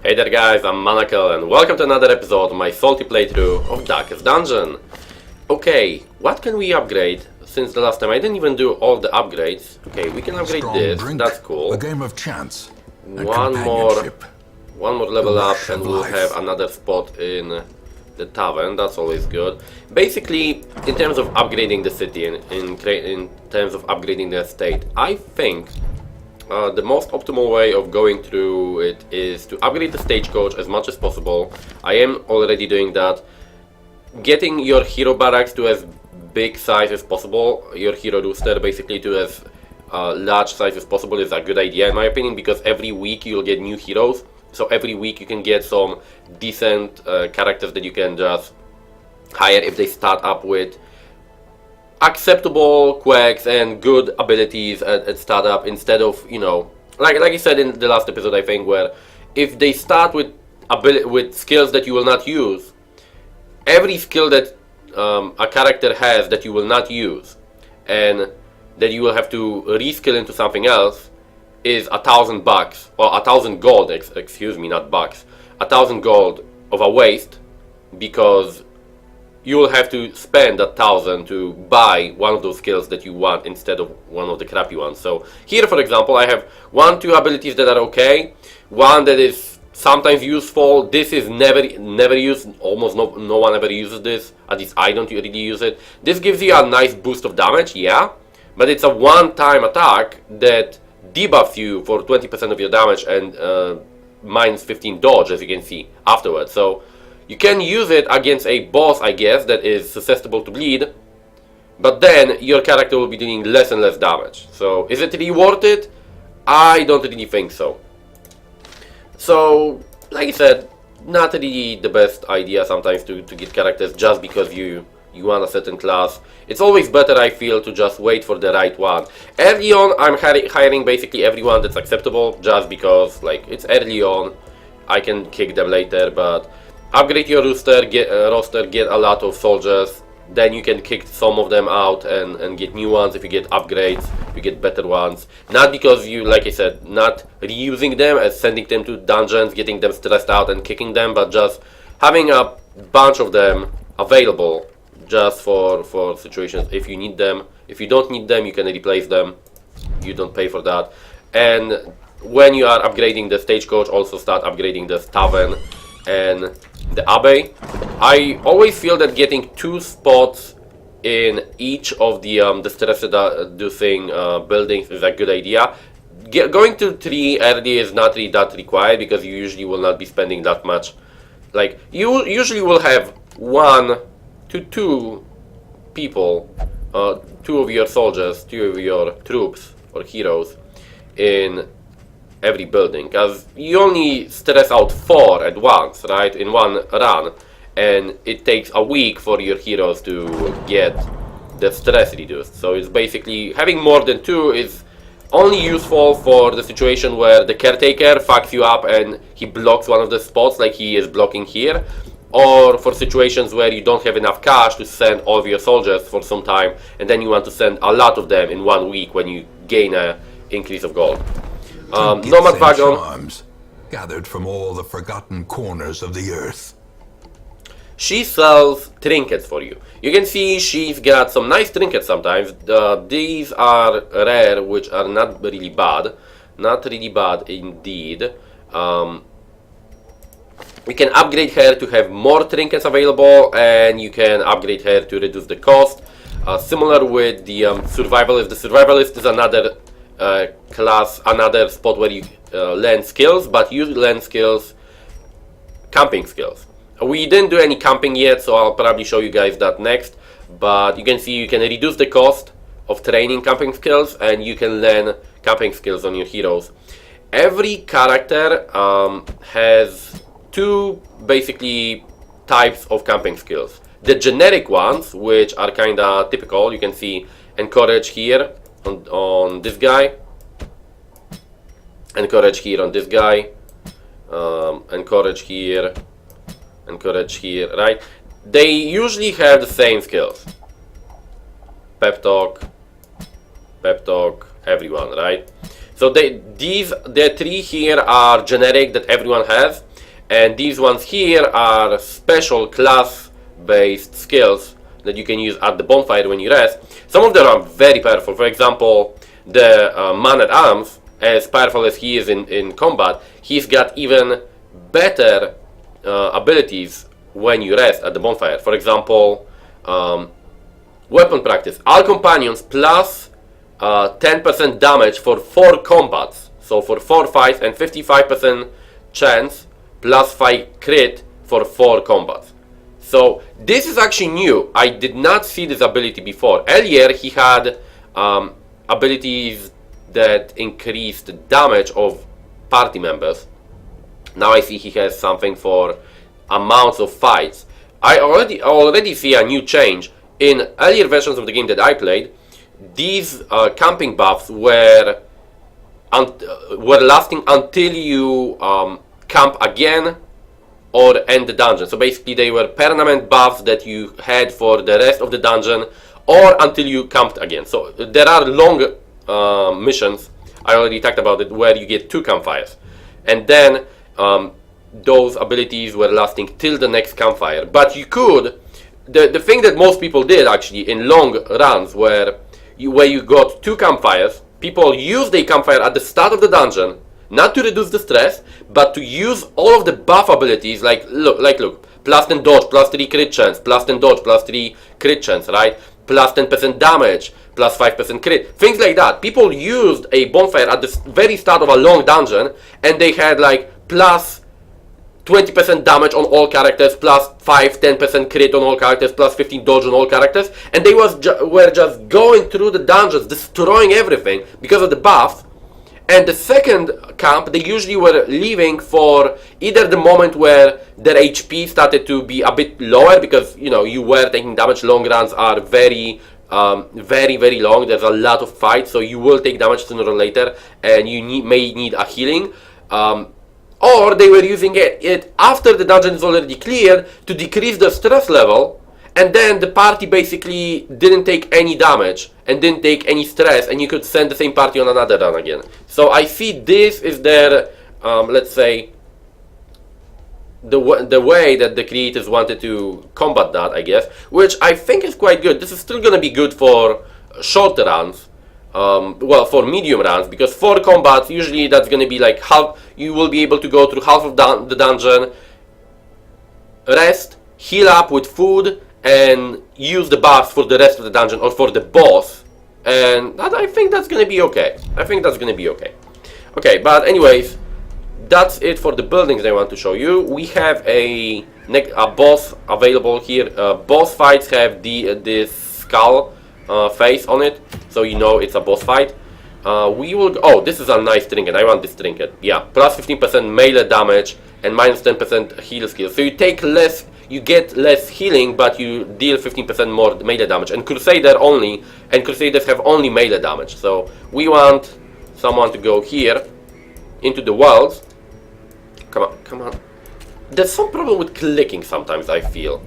Hey there guys, I'm Manakel and welcome to another episode of my salty playthrough of Darkest Dungeon. Okay, what can we upgrade? Since the last time I didn't even do all the upgrades. Okay, we can upgrade this, that's cool. A game of chance. One more level up and we'll have another spot in the tavern, that's always good. Basically, in terms of upgrading the city, in terms of upgrading the estate, I think the most optimal way of going through it is to upgrade the stagecoach as much as possible. I am already doing that. Getting your hero barracks to as big size as possible, your hero rooster basically to as large size as possible is a good idea in my opinion, because every week you'll get new heroes. So every week you can get some decent characters that you can just hire if they start up with acceptable quirks and good abilities at startup, instead of, you know, like I said in the last episode I think, where if they start with skills that you will not use, every skill that a character has that you will not use and that you will have to reskill into something else is $1,000 or 1,000 gold, excuse me, not bucks, 1,000 gold of a waste, because you will have to spend 1,000 to buy one of those skills that you want instead of one of the crappy ones. So here, for example, I have two abilities that are okay, one that is sometimes useful. This is never used, almost no one ever uses this, at least I don't really use it. This gives you a nice boost of damage, yeah, but it's a one-time attack that debuffs you for 20% of your damage and minus 15 dodge, as you can see afterwards. So you can use it against a boss, I guess, that is susceptible to bleed, but then your character will be doing less and less damage. So is it really worth it? I don't really think so. So, like I said, not really the best idea sometimes to get characters just because you want a certain class. It's always better, I feel, to just wait for the right one. Early on, I'm hiring basically everyone that's acceptable, just because, like, it's early on, I can kick them later, but upgrade your roster, get a lot of soldiers, then you can kick some of them out and get new ones. If you get upgrades, you get better ones. Not because you, like I said, not reusing them as sending them to dungeons, getting them stressed out and kicking them, but just having a bunch of them available just for situations if you need them. If you don't need them, you can replace them. You don't pay for that. And when you are upgrading the stagecoach, also start upgrading the tavern and the abbey. I always feel that getting 2 spots in each of the stress-reducing buildings is a good idea. Going to 3 early is not really that required, because you usually will not be spending that much. Like, you usually will have 1 to 2 people, 2 of your soldiers, 2 of your troops or heroes in every building, because you only stress out 4 at once, right, in one run, and it takes a week for your heroes to get the stress reduced. So it's basically, having more than 2 is only useful for the situation where the caretaker fucks you up and he blocks one of the spots like he is blocking here, or for situations where you don't have enough cash to send all of your soldiers for some time and then you want to send a lot of them in 1 week when you gain an increase of gold. Nomad Wagon, gathered from all the forgotten corners of the earth. She sells trinkets for you. You can see she's got some nice trinkets sometimes. These are rare, which are not really bad. Not really bad indeed. You can upgrade her to have more trinkets available, and you can upgrade her to reduce the cost. Similar with the Survivalist. The Survivalist is another class, another spot where you learn skills, but you learn skills, camping skills. We didn't do any camping yet, so I'll probably show you guys that next. But you can see you can reduce the cost of training camping skills, and you can learn camping skills on your heroes. Every character has 2 basically types of camping skills. The generic ones, which are kinda typical, you can see encourage here on this guy, encourage here on this guy, encourage here, right? They usually have the same skills. Pep talk, everyone, right? So the 3 here are generic that everyone has. And these ones here are special class-based skills that you can use at the bonfire when you rest. Some of them are very powerful. For example, the man-at-arms, as powerful as he is in combat, he's got even better abilities when you rest at the bonfire. For example, weapon practice. All companions plus 10% damage for 4 combats. So for 4 fights, and 55% chance plus 5 crit for 4 combats. So this is actually new. I did not see this ability before. Earlier he had abilities that increased the damage of party members. Now I see he has something for amounts of fights. I already see a new change. In earlier versions of the game that I played, these camping buffs were lasting until you camp again or end the dungeon. So basically they were permanent buffs that you had for the rest of the dungeon or until you camped again. So there are long missions, I already talked about it, where you get 2 campfires. And then those abilities were lasting till the next campfire. But you could, the thing that most people did actually in long runs where you got 2 campfires, people use the campfire at the start of the dungeon, not to reduce the stress, but to use all of the buff abilities, like look, plus 10 dodge, plus 3 crit chance, plus 10 dodge, plus 3 crit chance, right? Plus 10% damage, plus 5% crit, things like that. People used a bonfire at the very start of a long dungeon, and they had like plus 20% damage on all characters, plus 10% crit on all characters, plus 15 dodge on all characters, and they were just going through the dungeons, destroying everything because of the buff. And the second camp, they usually were leaving for either the moment where their HP started to be a bit lower, because you were taking damage. Long runs are very very long. There's a lot of fights, so you will take damage sooner or later, and you may need a healing. Or they were using it after the dungeon is already cleared to decrease the stress level, and then the party basically didn't take any damage and didn't take any stress, and you could send the same party on another run again. So I see this is their, let's say, the way that the creators wanted to combat that, I guess, which I think is quite good. This is still going to be good for short runs. Well, for medium runs, because 4 combats, usually that's going to be like half, you will be able to go through half of the dungeon, rest, heal up with food, and use the buffs for the rest of the dungeon or for the boss, and I think that's going to be okay. Okay, but anyways, that's it for the buildings I want to show you. We have a boss available here. Boss fights have this skull face on it, so it's a boss fight. We will oh, this is a nice trinket. I want this trinket. Yeah, plus 15% melee damage and minus 10% heal skill. So you get less healing, but you deal 15% more melee damage. And Crusaders have only melee damage. So we want someone to go here into the worlds. Come on. There's some problem with clicking sometimes, I feel.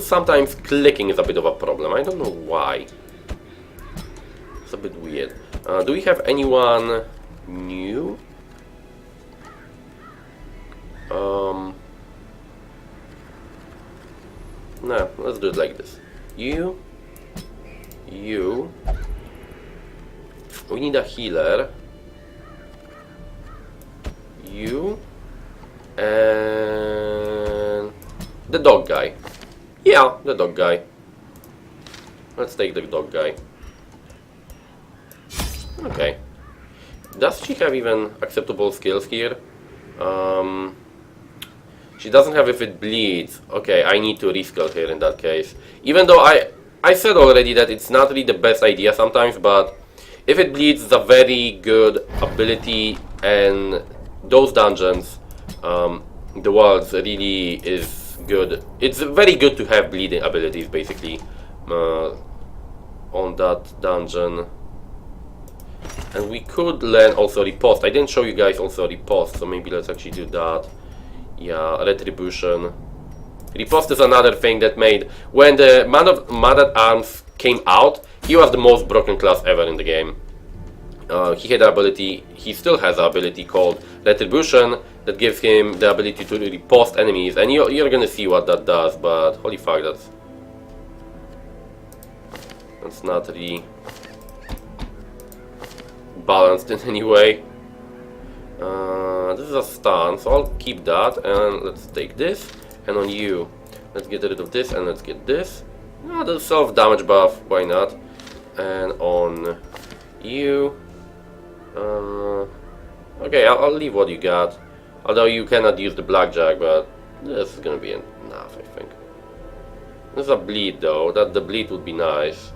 Sometimes clicking is a bit of a problem. I don't know why. It's a bit weird. Do we have anyone new? No, let's do it like this. You. We need a healer. You. And the dog guy. Yeah, the dog guy. Let's take the dog guy. Okay. Does she have even acceptable skills here? She doesn't have if it bleeds. Okay, I need to reskill her in that case. Even though I said already that it's not really the best idea sometimes, but if it bleeds, it's a very good ability, and those dungeons, the worlds really is good. It's very good to have bleeding abilities basically on that dungeon. And we could learn also riposte. I didn't show you guys also riposte, so maybe let's actually do that. Yeah, retribution. Riposte is another thing that made, when the Man at Arms came out, he was the most broken class ever in the game. He had the ability, he still has the ability called Retribution that gives him the ability to riposte enemies, and you're gonna see what that does, but holy fuck, that's not really balanced in any way. This is a stun, so I'll keep that, and let's take this, and on you, let's get rid of this, and let's get this. The self-damage buff, why not? And on you, okay, I'll leave what you got. Although you cannot use the blackjack, but this is gonna be enough, I think. There's a bleed though. The bleed would be nice.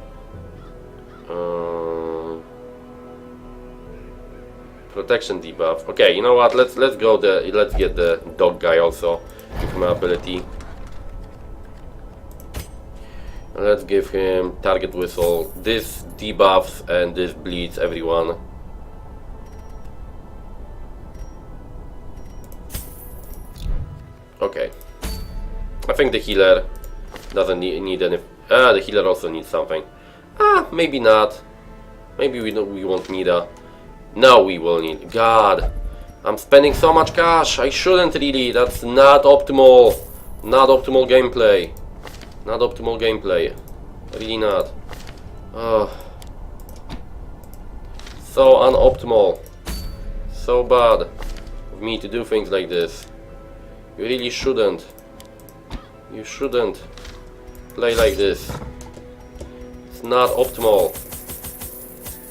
Protection debuff. Okay, you know what? Let's get the dog guy also. Give him ability. Let's give him target whistle. This debuffs and this bleeds everyone. Okay. I think the healer doesn't need any. The healer also needs something. Maybe not. Maybe we won't need a. No, we will need. God, I'm spending so much cash. I shouldn't really. That's not optimal. Not optimal gameplay. Not optimal gameplay. Really not. So unoptimal. So bad of me to do things like this. You really shouldn't. You shouldn't play like this. It's not optimal.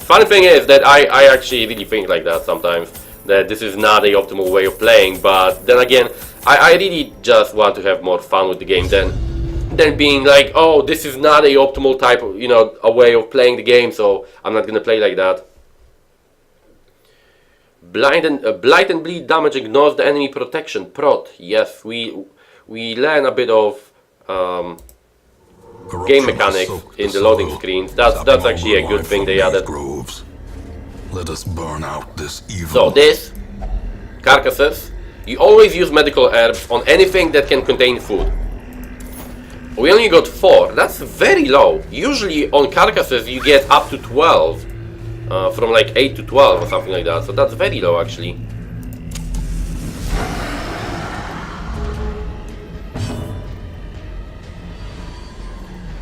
Funny thing is that I actually really think like that sometimes. That this is not a optimal way of playing, but then again, I really just want to have more fun with the game than being like, oh, this is not a optimal type of, a way of playing the game, so I'm not gonna play like that. Blight and bleed damage ignores the enemy protection. Prot. Yes, we learn a bit of game mechanics in the loading screens. That's actually a good thing they added. Let us burn out this evil. So this carcasses, you always use medical herbs on anything that can contain food. We only got 4. That's very low. Usually on carcasses you get up to 12. From like 8 to 12 or something like that. So that's very low actually.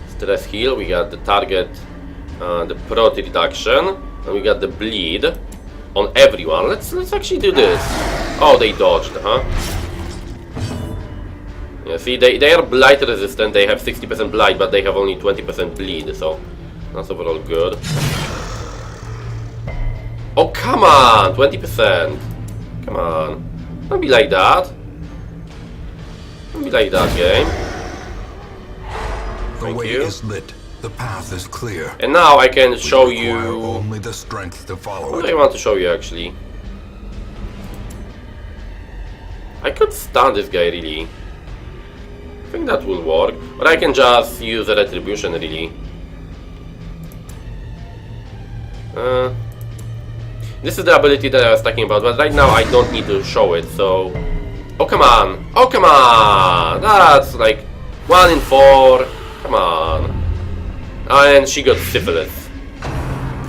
Stress heal. We got the target, the prot reduction, and we got the bleed on everyone. Let's actually do this. Oh, they dodged, huh? Yeah, see, they are blight resistant. They have 60% blight, but they have only 20% bleed. So that's overall good. Oh, come on! 20%. Come on. Don't be like that. Don't be like that, game. The way is lit. The path is clear. And now I can show you... only the strength to follow what do I want to show you, actually? I could stun this guy, really. I think that will work. But I can just use a retribution, really. This is the ability that I was talking about, but right now I don't need to show it, so... Oh, come on! Oh, come on! That's like 1 in 4. Come on. And she got syphilis.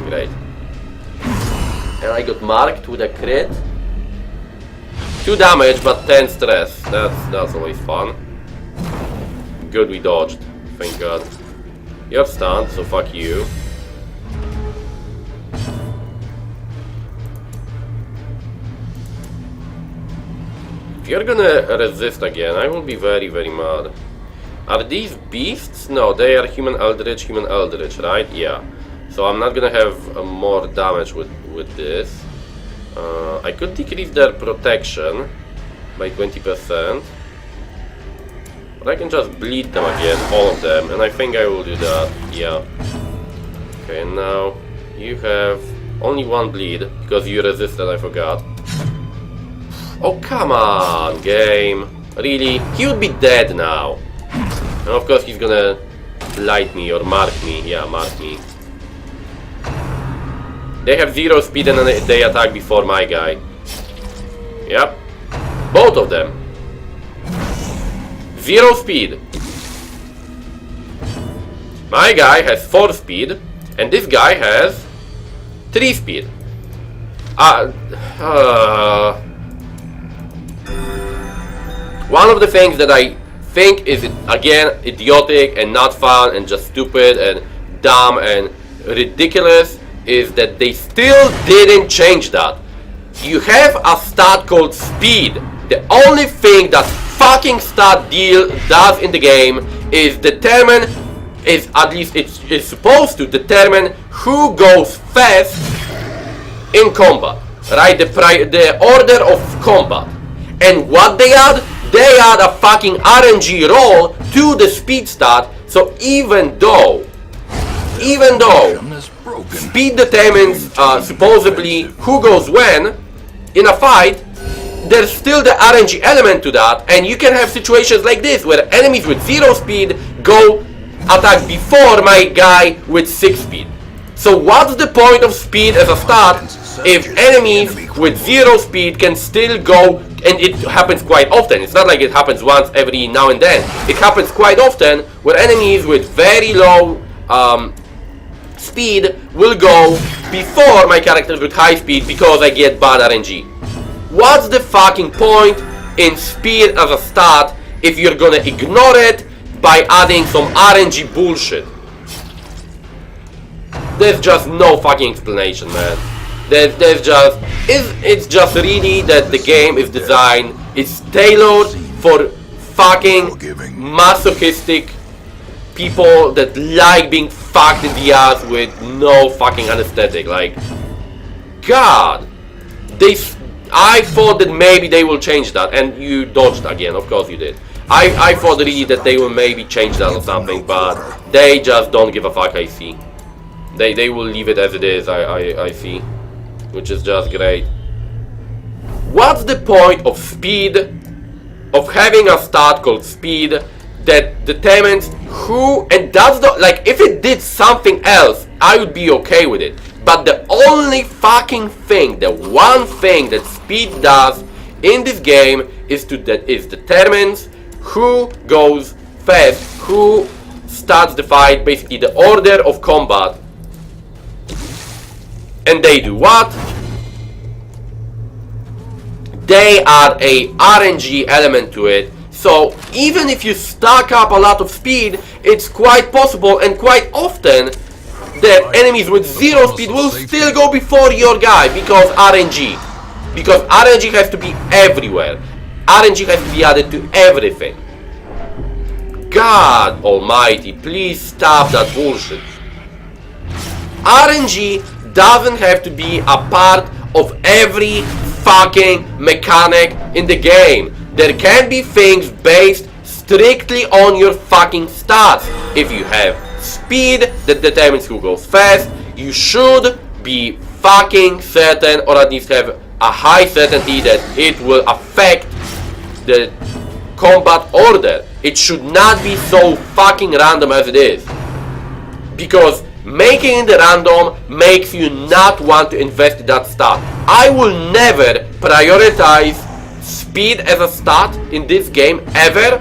Great. And I got marked with a crit. 2 damage, but 10 stress. That's always fun. Good, we dodged. Thank God. You're stunned, so fuck you. If you're gonna resist again, I will be very, very mad. Are these beasts? No, they are human eldritch, right? Yeah. So I'm not gonna have more damage with this. I could decrease their protection by 20%. But I can just bleed them again, all of them, and I think I will do that, yeah. Okay, and now you have only 1 bleed, because you resisted, I forgot. Oh, come on, game. Really? He would be dead now. And of course he's gonna blight me or mark me. Yeah, mark me. They have 0 speed and they attack before my guy. Yep. Both of them. 0 speed. My guy has 4 speed and this guy has 3 speed. One of the things that I think is, again, idiotic and not fun and just stupid and dumb and ridiculous is that they still didn't change that. You have a stat called speed. The only thing that fucking stat deal does in the game is determine, at least it's supposed to determine who goes fast in combat, right? The order of combat. And what they add? They add a fucking RNG roll to the speed stat, so even though speed determines supposedly who goes when in a fight, there's still the RNG element to that, and you can have situations like this where enemies with 0 speed go attack before my guy with 6 speed. So what's the point of speed as a stat if enemies with 0 speed can still go, and it happens quite often. It's not like it happens once every now and then. It happens quite often where enemies with very low speed will go before my characters with high speed because I get bad RNG. What's the fucking point in speed as a stat if you're gonna ignore it by adding some RNG bullshit? There's just no fucking explanation, man. It's just really that the game is designed, it's tailored for fucking masochistic people that like being fucked in the ass with no fucking anesthetic. Like, God, I thought that maybe they will change that, and you dodged again. Of course you did. I thought really that they will maybe change that or something, but they just don't give a fuck. I see. They will leave it as it is. I see, which is just great. What's the point of speed? Of having a stat called speed that determines who, and that's the, like, if it did something else, I would be okay with it. But the only fucking thing, the one thing that speed does in this game is determines who goes fast, who starts the fight, basically the order of combat. And they do what? They add a RNG element to it. So even if you stack up a lot of speed, it's quite possible and quite often that enemies with 0 speed will still go before your guy because RNG. Because RNG has to be everywhere. RNG has to be added to everything. God almighty, please stop that bullshit. RNG doesn't have to be a part of every fucking mechanic in the game. There can be things based strictly on your fucking stats. If you have speed that determines who goes fast, you should be fucking certain, or at least have a high certainty, that it will affect the combat order. It should not be so fucking random as it is. Because making it random makes you not want to invest in that stat. I will never prioritize speed as a stat in this game ever,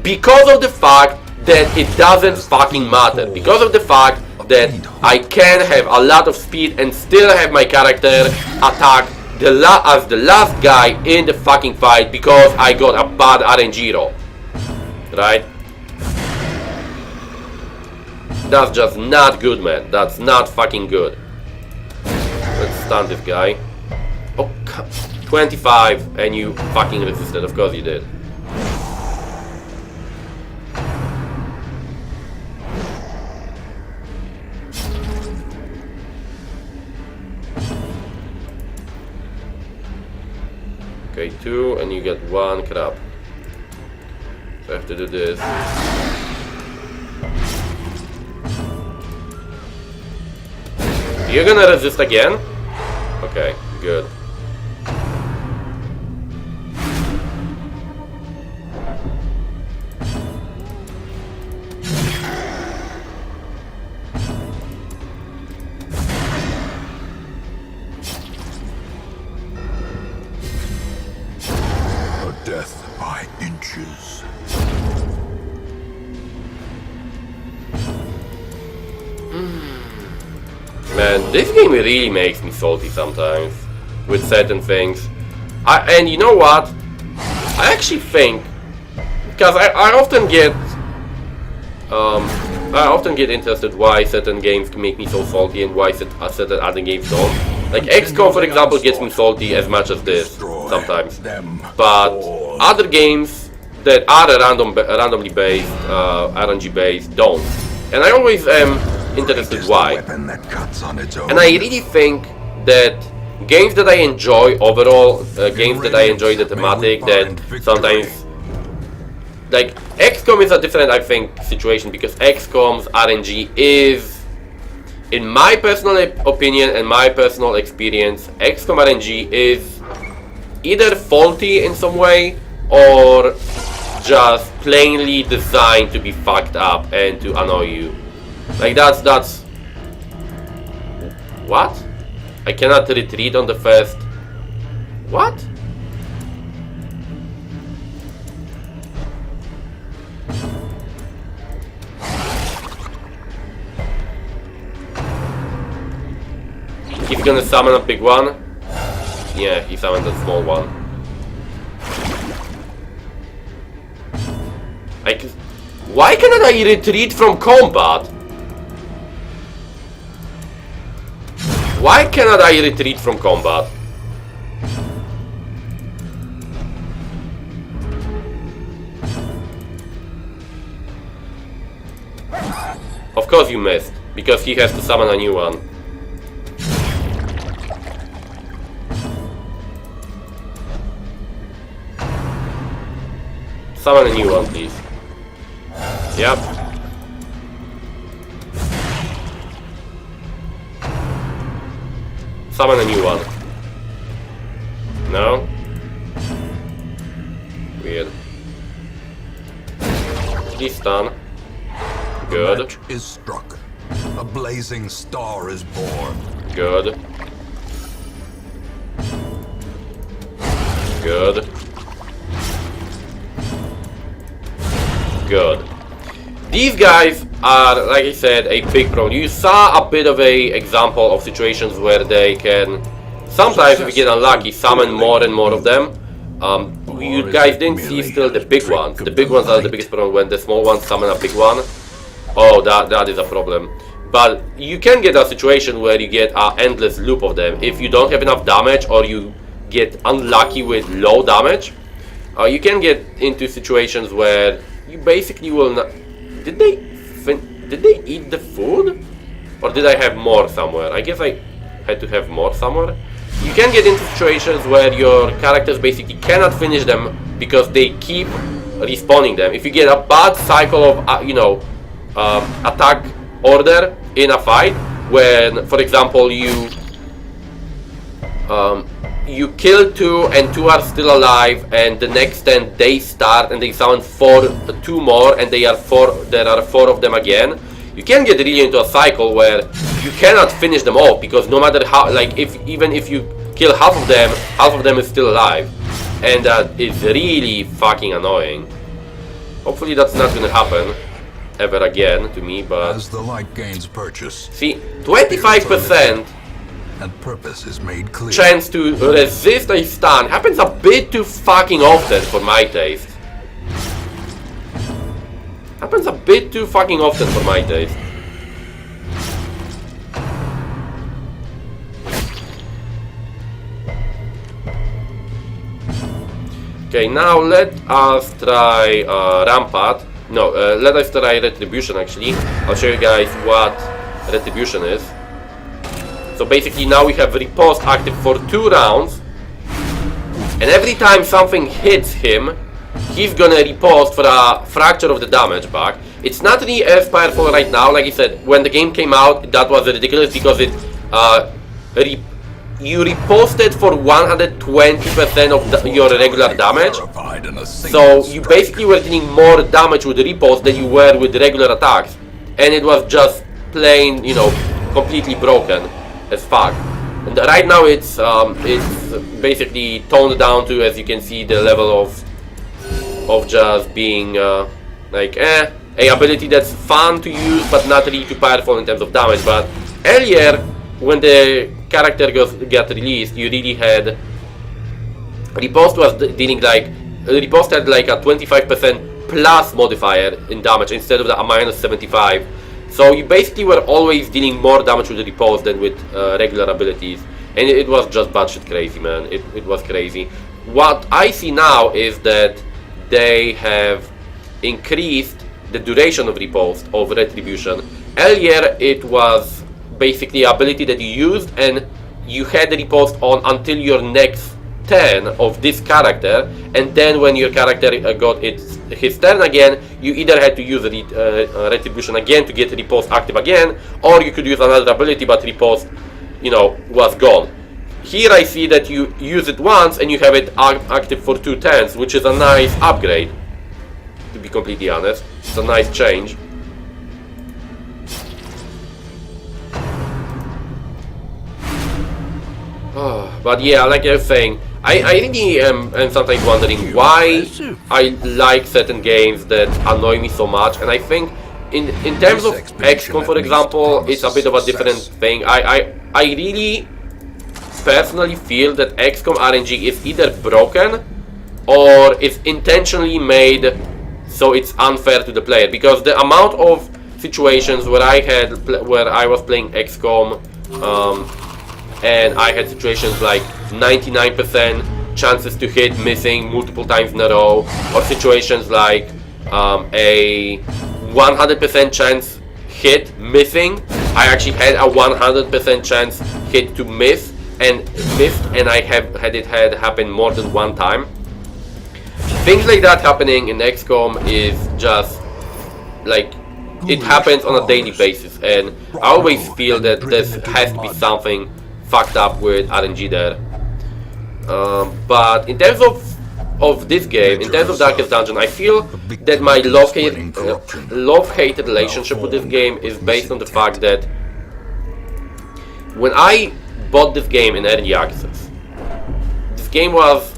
because of the fact that it doesn't fucking matter. Because of the fact that I can have a lot of speed and still have my character attack as the last guy in the fucking fight because I got a bad RNG roll. Right? That's just not good, man. That's not fucking good. Let's stun this guy. Oh, 25, and you fucking resisted. Of course you did. Okay, 2, and you get 1 crap. So I have to do this. You're gonna resist again? Okay, good. A death by inches. Man, this game really makes me salty sometimes. with certain things. And you know what? I actually think, because I often get interested why certain games can make me so salty and why certain other games don't. Like XCOM, for example, gets me salty as much as this sometimes. But other games that are randomly based, RNG based, don't. And I always am interested why. And I really think that games that I enjoy overall, games that I enjoy the thematic, that sometimes, like XCOM is a different, I think, situation, because XCOM's RNG is, in my personal opinion and my personal experience, XCOM RNG is either faulty in some way or just plainly designed to be fucked up and to annoy you. Like that's what? I cannot retreat on the first. What? He's gonna summon a big one? Yeah, he summoned a small one. Why cannot I retreat from combat? Why cannot I retreat from combat? Of course you missed, because he has to summon a new one. Summon a new one, please. Yep. Summon a new one. No? Weird. Please stun. Good. The match is struck. A blazing star is born. Good. Good. Good. These guys are, like I said, a big problem. You saw a bit of a example of situations where they can, sometimes if you get unlucky, summon more and more of them. You guys didn't see still the big ones. The big ones are the biggest problem. When the small ones summon a big one, oh, that is a problem. But you can get a situation where you get an endless loop of them. If you don't have enough damage or you get unlucky with low damage, you can get into situations where you basically will not. Did they eat the food? Or did I have more somewhere? I guess I had to have more somewhere. You can get into situations where your characters basically cannot finish them because they keep respawning them. If you get a bad cycle of, attack order in a fight, when, for example, you kill 2 and 2 are still alive, and the next 10 they start and they summon 2 more, and there are 4 of them again. You can get really into a cycle where you cannot finish them all, because no matter how, like, even if you kill half of them is still alive, and that is really fucking annoying. Hopefully that's not gonna happen ever again to me, but as the light gains purchase, see, 25% and purpose is made clear. Chance to resist a stun happens a bit too fucking often for my taste. Happens a bit too fucking often for my taste. Okay, now let us try Rampart. No, let us try Retribution actually. I'll show you guys what Retribution is. So basically now we have Riposte active for 2 rounds, and every time something hits him, he's gonna riposte for a fraction of the damage back. It's not really as powerful right now. Like I said, when the game came out, that was ridiculous because it you riposted for 120% of your regular damage. So you basically were dealing more damage with riposte than you were with regular attacks, and it was just plain, you know, completely broken as fuck. And right now it's basically toned down to, as you can see, the level of just being like a ability that's fun to use but not really too powerful in terms of damage. But earlier, when the character got released, you really had Riposte was dealing like Riposte had like a 25% plus modifier in damage instead of the minus 75. So you basically were always dealing more damage with the Riposte than with regular abilities, and it was just batshit crazy, man. It was crazy. What I see now is that they have increased the duration of Riposte, of Retribution. Earlier it was basically an ability that you used and you had the Riposte on until your next turn of this character, and then when your character got his turn again, you either had to use Retribution again to get Riposte active again, or you could use another ability but Riposte, you know, was gone. Here I see that you use it once and you have it active for 2 turns, which is a nice upgrade, to be completely honest. It's a nice change. But yeah, like I was saying, I really am sometimes wondering why I like certain games that annoy me so much, and I think in terms of XCOM, for example, it's a bit of a different thing. I really personally feel that XCOM RNG is either broken or is intentionally made so it's unfair to the player, because the amount of situations where I was playing XCOM and I had situations like 99% chances to hit missing multiple times in a row, or situations like a 100% chance hit missing. I actually had a 100% chance hit to miss and missed, and I have had it happen more than one time. Things like that happening in XCOM is just like, it happens on a daily basis, and I always feel that there has to be something fucked up with RNG there. But in terms of this game, in terms of Darkest Dungeon, I feel that my love-hate relationship with this game is based on the fact that when I bought this game in early access, this game was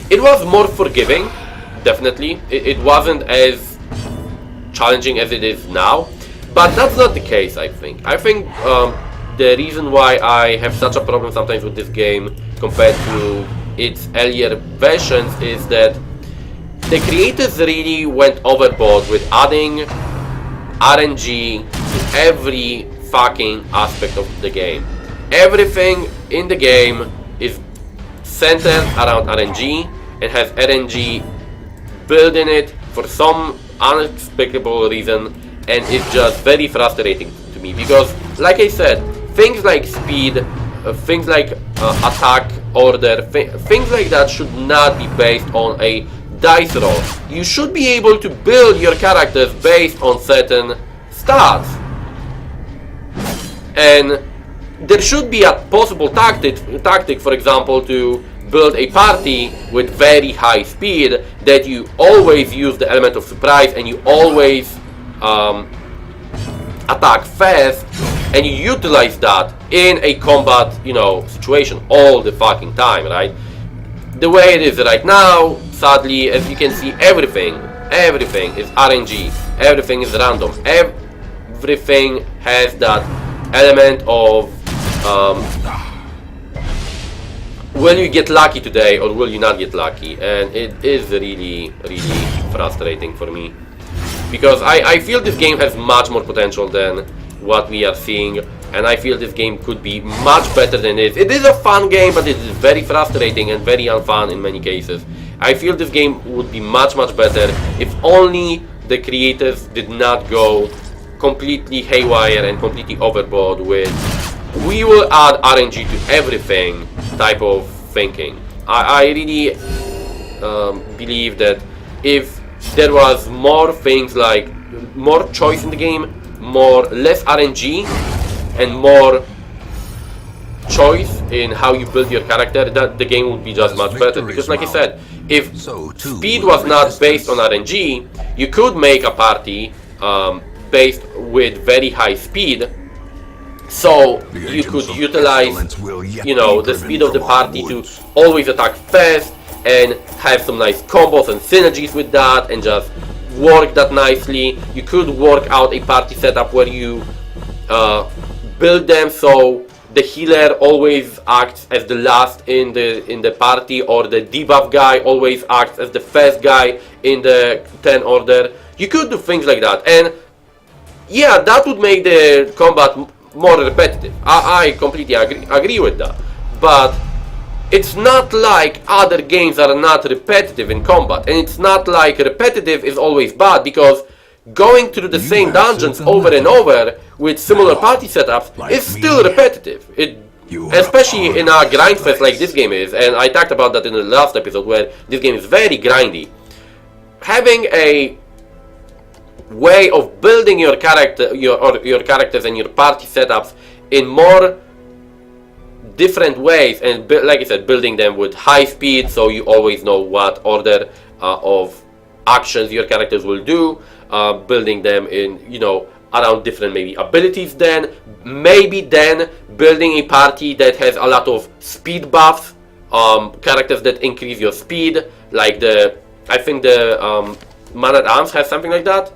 it was more forgiving, definitely. It wasn't as challenging as it is now, but that's not the case, I think. I think the reason why I have such a problem sometimes with this game compared to its earlier versions is that the creators really went overboard with adding RNG to every fucking aspect of the game. Everything in the game is centered around RNG and has RNG built in it for some inexplicable reason, and it's just very frustrating to me because, like I said, things like speed, things like attack order, things like that should not be based on a dice roll. You should be able to build your characters based on certain stats, and there should be a possible tactic, for example, to build a party with very high speed, that you always use the element of surprise and you always attack fast, and you utilize that in a combat, situation all the fucking time, right? The way it is right now, sadly, as you can see, everything is RNG, everything is random, everything has that element of will you get lucky today or will you not get lucky, and it is really, really frustrating for me because I feel this game has much more potential than what we are seeing, and I feel this game could be much better than it is. It is a fun game, but it is very frustrating and very unfun in many cases. I feel this game would be much better if only the creators did not go completely haywire and completely overboard with we will add RNG to everything type of thinking. I really believe that if there was more things like more choice in the game, less RNG and more choice in how you build your character, that the game would be just much better. Because like I said, if speed was not based on RNG, you could make a party based with very high speed, so you could utilize the speed of the party to always attack fast and have some nice combos and synergies with that and just work that nicely. You could work out a party setup where you build them so the healer always acts as the last in the party, or the debuff guy always acts as the first guy in the 10 order. You could do things like that, and yeah, that would make the combat more repetitive. I completely agree with that, but it's not like other games are not repetitive in combat, and it's not like repetitive is always bad, because going through the same dungeons over and over with similar party setups is still repetitive. Especially in a grind fest like this game is, and I talked about that in the last episode, where this game is very grindy. Having a way of building your character, your characters and your party setups in more different ways, and like I said, building them with high speed, so you always know what order of actions your characters will do. Building them in, around different maybe abilities, then building a party that has a lot of speed buffs, characters that increase your speed, like I think the Man at Arms has something like that,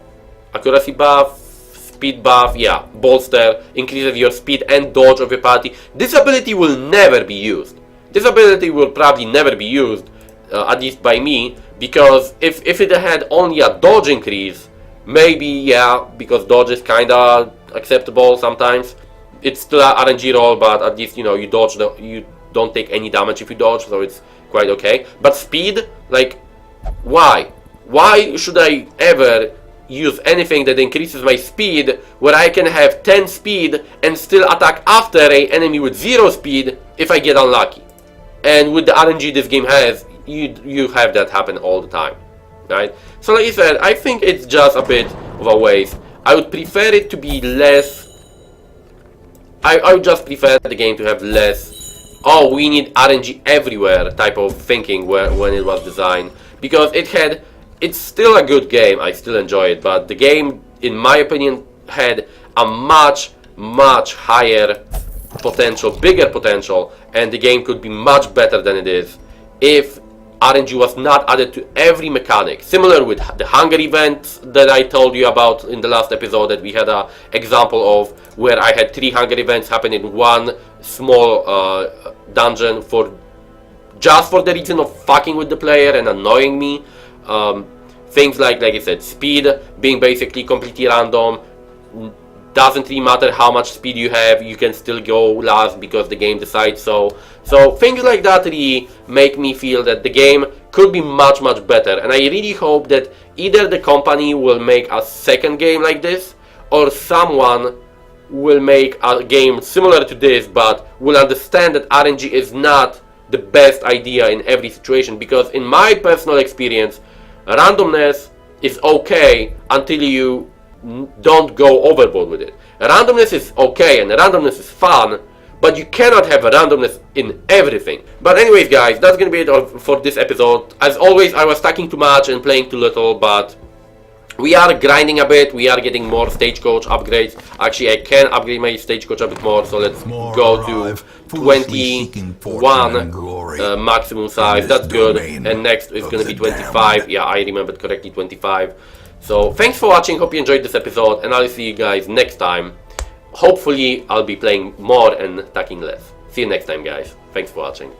accuracy buff, speed buff, yeah, bolster, increases your speed and dodge of your party. This ability will never be used. This ability will probably never be used, at least by me, because if it had only a dodge increase, maybe, yeah, because dodge is kinda acceptable sometimes. It's still an RNG roll, but at least, you dodge, you don't take any damage if you dodge, so it's quite okay. But speed, like, why? Why should I ever use anything that increases my speed, where I can have 10 speed and still attack after an enemy with 0 speed if I get unlucky? And with the RNG this game has, you have that happen all the time, right? So like I said, I think it's just a bit of a waste. I would prefer it to be less. I would just prefer the game to have less, oh, we need RNG everywhere type of thinking when it was designed, because it's still a good game, I still enjoy it, but the game, in my opinion, had a much higher potential, bigger potential, and the game could be much better than it is if RNG was not added to every mechanic. Similar with the hunger events that I told you about in the last episode, that we had an example of where I had 3 hunger events happen in one small dungeon just for the reason of fucking with the player and annoying me. Things like I said, speed being basically completely random. Doesn't really matter how much speed you have, you can still go last because the game decides so. So things like that really make me feel that the game could be much better, and I really hope that either the company will make a second game like this, or someone will make a game similar to this, but will understand that RNG is not the best idea in every situation, because in my personal experience, randomness is okay until you don't go overboard with it. Randomness is okay and randomness is fun, but you cannot have a randomness in everything. But anyways guys, that's gonna be it for this episode. As always, I was talking too much and playing too little, but we are grinding a bit, we are getting more stagecoach upgrades. Actually, I can upgrade my stagecoach a bit more, so let's go to 21 maximum size, that's good, and next is gonna be 25, yeah, I remembered correctly, 25. So thanks for watching, hope you enjoyed this episode, and I'll see you guys next time. Hopefully I'll be playing more and attacking less. See you next time guys, thanks for watching.